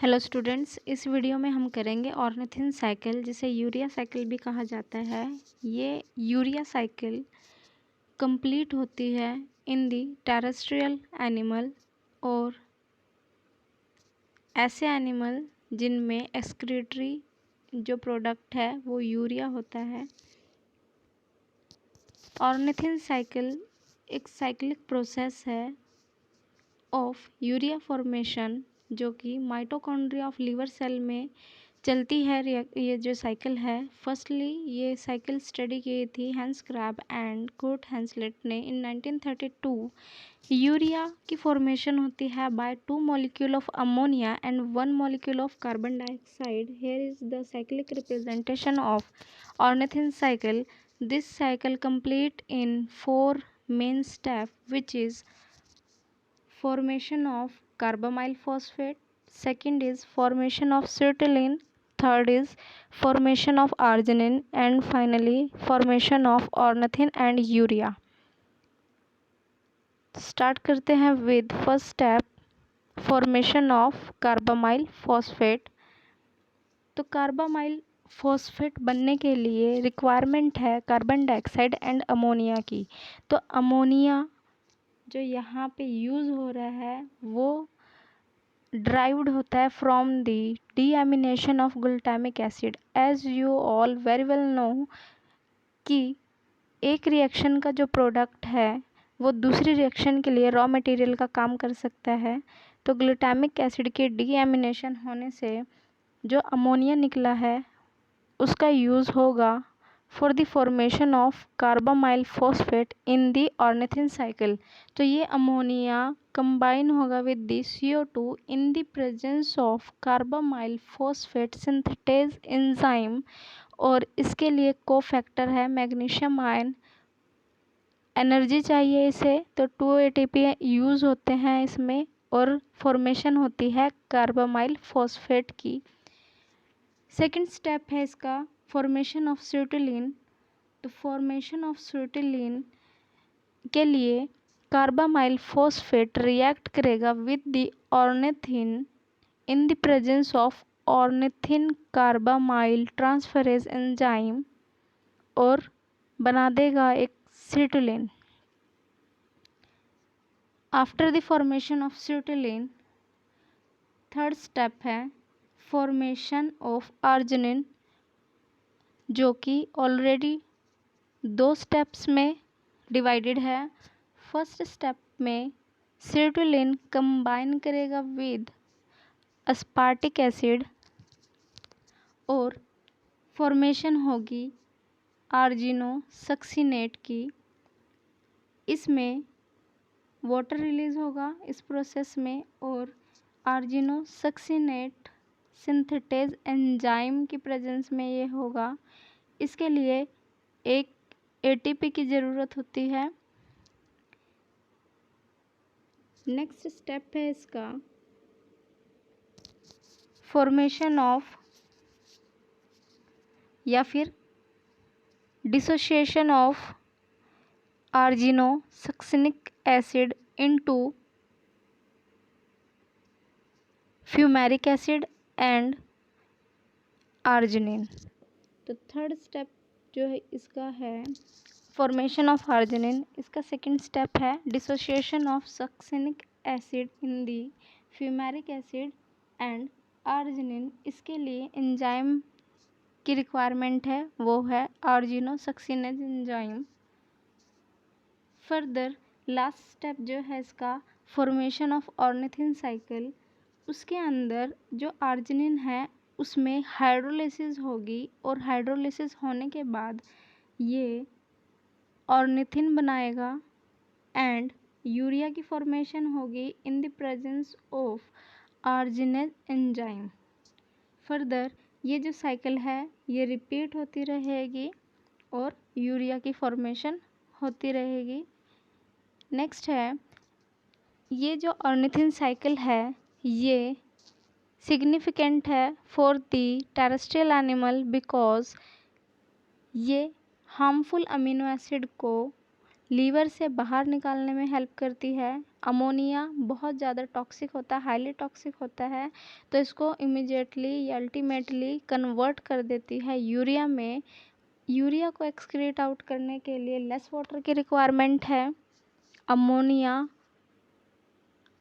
Hello students, इस video में हम करेंगे ऑर्निथिन साइकिल, जिसे यूरिया साइकिल भी कहा जाता है। ये यूरिया साइकिल कंप्लीट होती है इन दी टेरेस्ट्रियल एनिमल और ऐसे एनिमल जिनमें एक्सक्रीटरी जो प्रोडक्ट है वो यूरिया होता है। ऑर्निथिन साइकिल एक साइक्लिक प्रोसेस है ऑफ यूरिया फॉर्मेशन, जो कि माइटोकॉन्ड्रिया ऑफ लिवर सेल में चलती है। ये जो साइकिल है, फर्स्टली ये साइकिल स्टडी की थी Hans Krebs and Kurt Henseleit ने इन 1932। यूरिया की फॉर्मेशन होती है by 2 molecule of ammonia and 1 molecule of carbon dioxide. Here is the cyclic representation of ornithine cycle. This cycle complete in 4 main steps, which is formation of carbamyl phosphate, second is formation of citrullin, third is formation of arginine, and finally formation of ornithine and urea. Start करते हैं with first step, formation of carbamyl phosphate. तो carbamyl phosphate बनने के लिए requirement है carbon dioxide and ammonia की। तो ammonia जो यहाँ पे यूज़ हो रहा है वो ड्राइव्ड होता है from the deamination of glutamic acid. As you all very well know कि एक रिएक्शन का जो प्रोडक्ट है वो दूसरी रिएक्शन के लिए रॉ मटेरियल का काम कर सकता है। तो ग्लूटामिक एसिड के डीएमिनेशन होने से जो अमोनिया निकला है उसका यूज़ होगा for the formation of carbamyl phosphate in the ornithine cycle. तो ये अमोनिया कंबाइन होगा with the CO2 in the presence of carbamyl phosphate synthetase enzyme, और इसके लिए कोफैक्टर है मैग्नीशियम आयन। एनर्जी चाहिए इसे, तो 2 ATP यूज़ होते हैं इसमें और फॉर्मेशन होती है कार्बामाइल फॉस्फेट की। सेकेंड स्टेप है इसका फॉर्मेशन ऑफ सिट्रुलिन। तो फॉर्मेशन ऑफ सिट्रुलिन के लिए कार्बामाइल फॉस्फेट रिएक्ट करेगा with the ornithine in the presence of ornithine carbamyl transferase enzyme और बना देगा एक citrulline. After the formation of citrulline, third step है फॉर्मेशन ऑफ आर्जिनिन, जो कि ऑलरेडी 2 स्टेप्स में डिवाइडेड है। फर्स्ट स्टेप में सिट्रुलिन कंबाइन करेगा विद अस्पार्टिक एसिड और फॉर्मेशन होगी आर्जिनो सक्सिनेट की। इसमें वाटर रिलीज होगा इस प्रोसेस में और आर्जिनो सक्सिनेट सिंथेटेज एंजाइम की प्रेजेंस में ये होगा। इसके लिए एक ATP की ज़रूरत होती है। नेक्स्ट स्टेप है इसका फॉर्मेशन ऑफ या फिर डिसोसिएशन ऑफ आर्जिनो succinic acid into fumaric acid and arginine. तो थर्ड स्टेप जो है इसका है फॉर्मेशन ऑफ आर्जिनिन। इसका सेकंड स्टेप है dissociation of succinic acid in the fumaric acid and arginine. इसके लिए एंजाइम की रिक्वायरमेंट है, वो है आर्जिनो सक्सिनेज एंजाइम। फर्दर लास्ट स्टेप जो है इसका फॉर्मेशन ऑफ ऑर्निथिन साइकिल। उसके अंदर जो आर्जिनिन है उसमें हाइड्रोलिसिस होगी और हाइड्रोलिसिस होने के बाद ये ऑर्निथिन बनाएगा एंड यूरिया की फॉर्मेशन होगी इन the presence of arginase enzyme. Further ये जो साइकिल है ये रिपीट होती रहेगी और यूरिया की फॉर्मेशन होती रहेगी। नेक्स्ट है ये जो ऑर्निथिन साइकिल है ये सिग्निफिकेंट है for the terrestrial animal because ये हार्मफुल अमीनो एसिड को लीवर से बाहर निकालने में हेल्प करती है। अमोनिया बहुत ज़्यादा टॉक्सिक होता है, हाईली टॉक्सिक होता है, तो इसको इमीडिएटली या अल्टीमेटली कन्वर्ट कर देती है यूरिया में। यूरिया को एक्सक्रीट आउट करने के लिए लेस वाटर की रिक्वायरमेंट है। Ammonia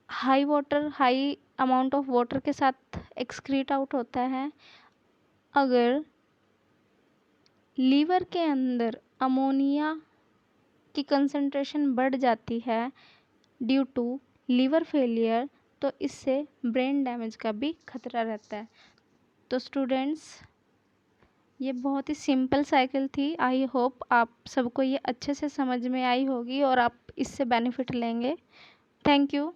high amount of water के साथ एक्सक्रीट आउट होता है। अगर लीवर के अंदर अमोनिया की कंसंट्रेशन बढ़ जाती है ड्यू टू लीवर फेलियर, तो इससे ब्रेन डैमेज का भी खतरा रहता है। तो स्टूडेंट्स, ये बहुत ही सिंपल साइकिल थी। आई होप आप सबको ये अच्छे से समझ में आई होगी और आप इससे बेनिफिट लेंगे। Thank you.